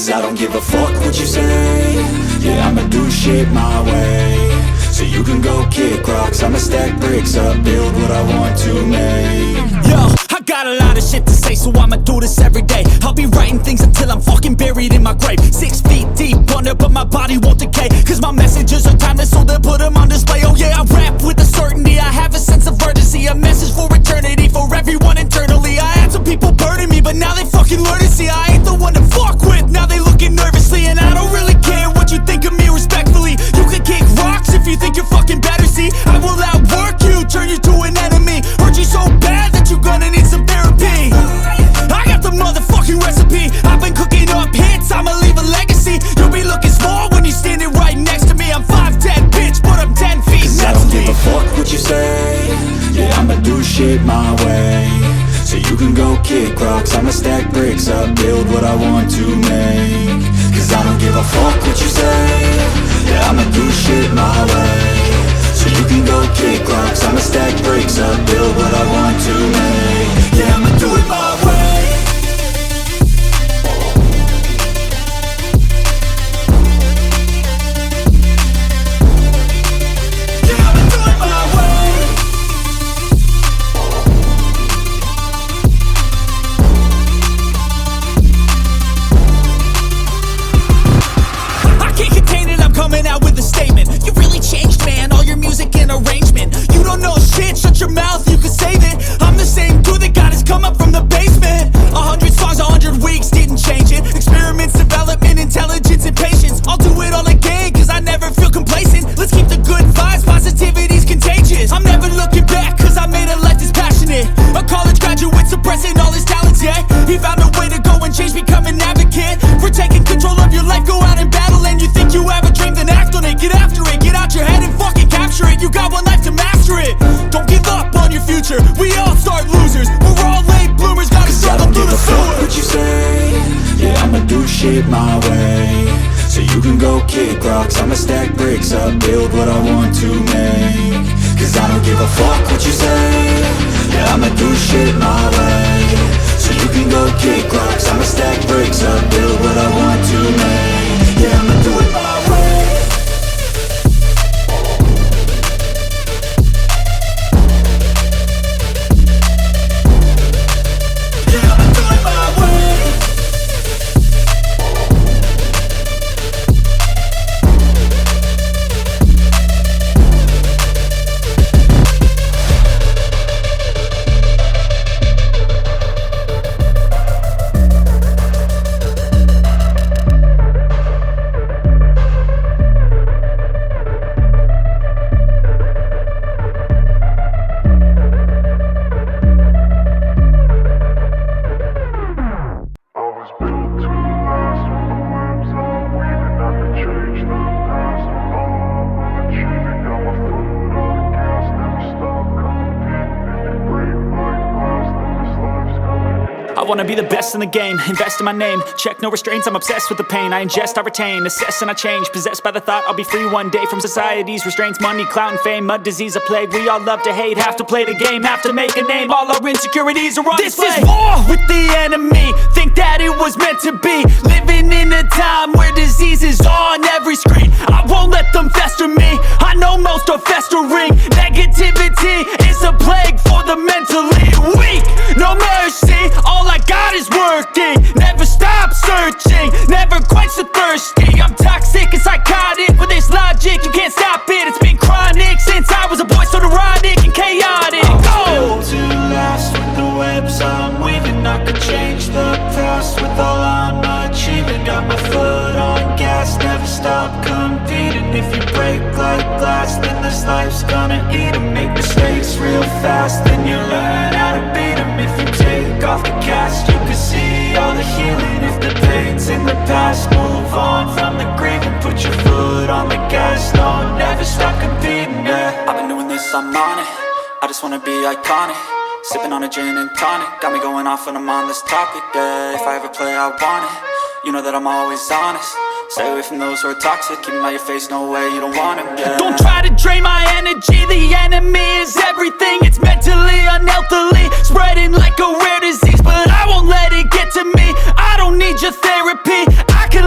Cause I don't give a fuck what you say. Yeah, I'ma do shit my way. So you can go kick rocks, I'ma stack bricks up, build what I want to make. Yo, I got a lot of shit to say, so I'ma do this every day. I'll be writing things until I'm fucking buried in my grave. 6 feet deep under, but my body won't decay. Cause my messages are timeless, so they'll put them on display. Oh yeah, I rap with a certainty, I have a sense of urgency. A message for eternity, for everyone internally. I had some people burning me, but now they fucking learn to see I ain't the one to fuck with, now they looking nervously. And I don't really care what you think of me, respectfully. You can kick rocks if you think you're fucking better, see. I will outwork you, turn you to an enemy. Hurt you so bad that you're gonna need some therapy. I got the motherfucking recipe. I've been cooking up hits, I'ma leave a legacy. You'll be looking small when you're standing right next to me. I'm 5'10", bitch, but I'm 10 feet Cause next I don't to me. give a fuck what you say. Yeah, I'ma do shit my way. So you can go kick rocks, I'ma stack bricks up, build what I want to make. Cause I don't give a fuck what you say. Yeah, I'ma do shit my way. So you can go kick rocks, I'ma stack bricks up, build what I want to make. Yeah, I'ma do it my way. Yeah, I'ma do it my way. I can't contain it, I'm coming out with a statement. You really changed, man, all your music and arrangement. You don't know shit, shut your mouth, you can save it. I'm the same dude that got his come up from the basement. 100 songs, 100 weeks, didn't change it. Experiments, development, intelligence, and patience. I'll do it all again, cause I never feel complacent. Let's keep the good vibes, positivity's contagious. I'm never looking back, cause I made a life that's passionate. A college graduate suppressing all his talents, yeah. He found a way to go and change, become an advocate. For taking control of your life, go out and battle. And you think you have a dream, then act on it. Get after it, get out your head and fucking capture it. You got one life to master it. Don't give up on your future, we all start losers. We're all late bloomers, gotta struggle through the sewer. What you say? Yeah, I'ma do shit my way. So you can go kick rocks, I'ma stack bricks up, build what I want to make. Cause I don't give a fuck what you say. Yeah, I'ma do shit my way. So you can go kick rocks, I'ma stack bricks up, build what I want to make. Yeah, I'ma do it my way. Yeah, I'ma do it my way. I wanna be the best in the game, invest in my name. Check no restraints, I'm obsessed with the pain. I ingest, I retain, assess and I change. Possessed by the thought I'll be free one day from society's restraints. Money, clout and fame, mud, disease, a plague. We all love to hate, have to play the game, have to make a name. All our insecurities are on display. This is war with the enemy, think that it was meant to be. Living in a time where disease is on every screen. I won't let them fester me, I know most are festering. Negativity is a plague for the mentally weak. No mercy, all I got is working. Never stop searching, never quench the thirsty. I'm toxic and psychotic, with this logic you can't stop it. It's been chronic since I was a boy, so neurotic and chaotic. Built to last with the webs I'm weaving. I could change the past with all I'm achieving. Got my foot on gas, never stop competing. If you break like glass, then this life's gonna eat 'em. Make mistakes real fast, then you learn how to beat 'em. If you take off the cast, you can see all the healing. If the pain's in the past, move on from the grave and put your foot on the gas. No, never stop competing, yeah. I've been doing this, I'm on it. I just wanna be iconic. Sipping on a gin and tonic, got me going off when I'm on this topic, yeah. If I ever play, I want it. You know that I'm always honest. Stay away from those who are toxic. Keep them out your face, no way, you don't want them, yeah. Don't try to drain my energy. The enemy is everything. It's mentally, unhealthily, spreading like a rare disease. But I won't let it get to me. I don't need your therapy, I can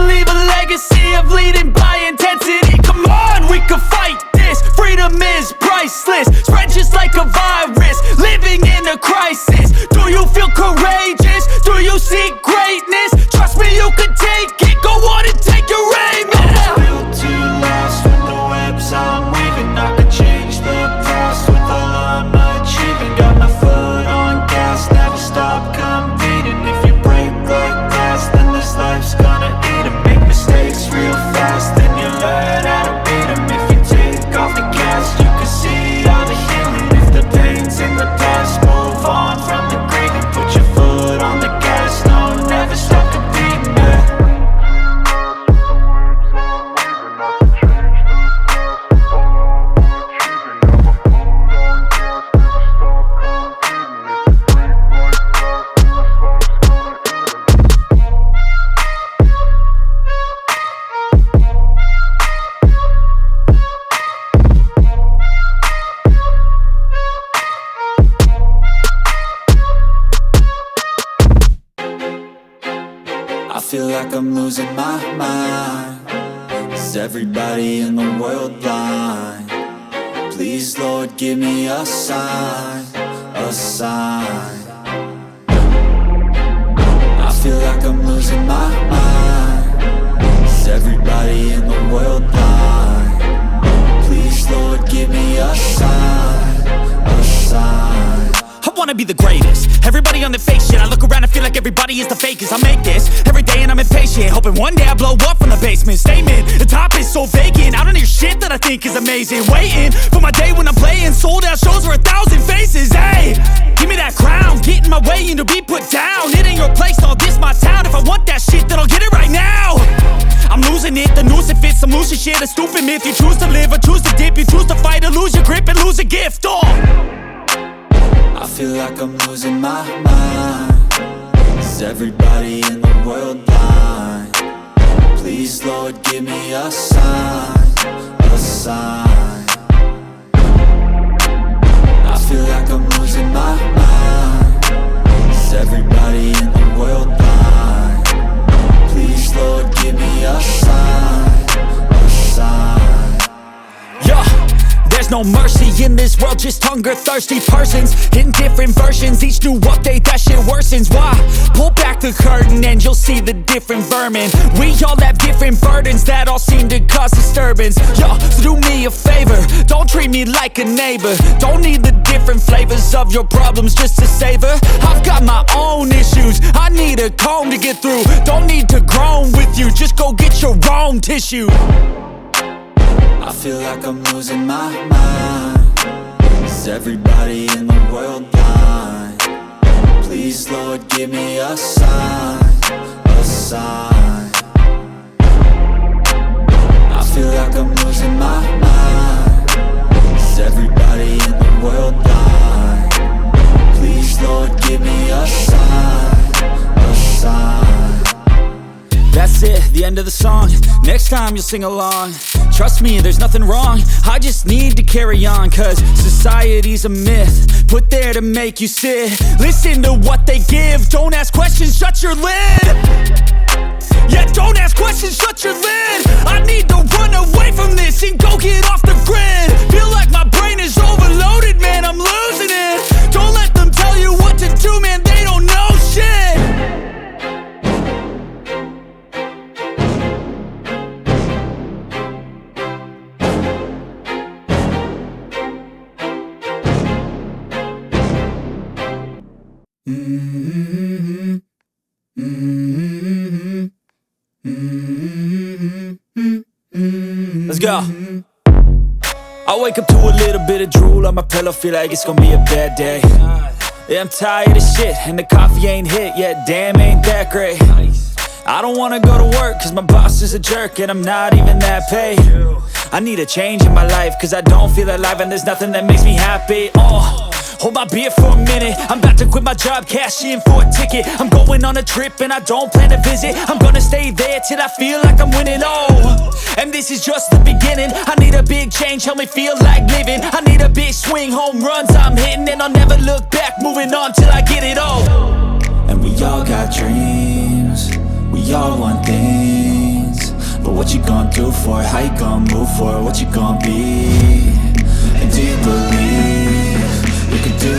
feel like I'm losing my mind. Is everybody in the world blind? Please, Lord, give me a sign, a sign. I feel like I'm losing my mind. Is everybody in the world blind? Please, Lord, give me a sign, a sign. I wanna be the greatest. Everybody on the fake shit. I look around and feel like everybody is the fakest. I make this every day and I'm impatient, hoping one day I blow up from the basement. Statement, the top is so vacant. I don't hear shit that I think is amazing. Waiting for my day when I'm playing sold out shows for 1,000 faces. Hey, give me that crown, get in my way and to be put down. It ain't your place, no, this my town. If I want that shit, then I'll get it right now. I'm losing it, the noose it fits, I'm losing shit. A stupid myth, you choose to live or choose to dip. You choose to fight or lose your grip and lose a gift. I feel like I'm losing my mind. Is everybody in the world blind? Please, Lord, give me a sign, a sign. I feel like I'm losing my mind. Is everybody in the world blind? Please, Lord, give me a sign, a sign. Yeah. There's no mercy in this world, just hunger-thirsty persons in different versions. Each new update, that shit worsens. Why? Pull back the curtain and you'll see the different vermin. We all have different burdens that all seem to cause disturbance. Yo, so do me a favor, don't treat me like a neighbor. Don't need the different flavors of your problems just to savor. I've got my own issues, I need a comb to get through. Don't need to groan with you, just go get your own tissue. I feel like I'm losing my mind. Is everybody in the world blind? Please, Lord, give me a sign, a sign. I feel like I'm losing my mind. Is everybody in the world blind? Please, Lord, give me a sign, a sign. That's it, the end of the song. Next time you'll sing along. Trust me, there's nothing wrong. I just need to carry on, cause society's a myth put there to make you sit. Listen to what they give. Don't ask questions, shut your lid. Yeah, don't ask questions, shut your lid. I need to run away from this and go get off the grid. Feel like my brain is overloaded, man, I'm losing it. Don't let them tell you what to do, man, they don't know shit. Let's go. I wake up to a little bit of drool on my pillow, feel like it's gonna be a bad day. Yeah, I'm tired of shit, and the coffee ain't hit yet, damn, ain't that great. I don't wanna go to work, cause my boss is a jerk, and I'm not even that paid. I need a change in my life, cause I don't feel alive, and there's nothing that makes me happy. Hold my beer for a minute, I'm about to quit my job, cash in for a ticket. I'm going on a trip and I don't plan to visit. I'm gonna stay there till I feel like I'm winning, and this is just the beginning. I need a big change, help me feel like living. I need a big swing, home runs I'm hitting, and I'll never look back, moving on till I get it all. And we all got dreams, we all want things, but what you gonna do for it? How you gonna move for it? What you gonna be? And do you believe you can do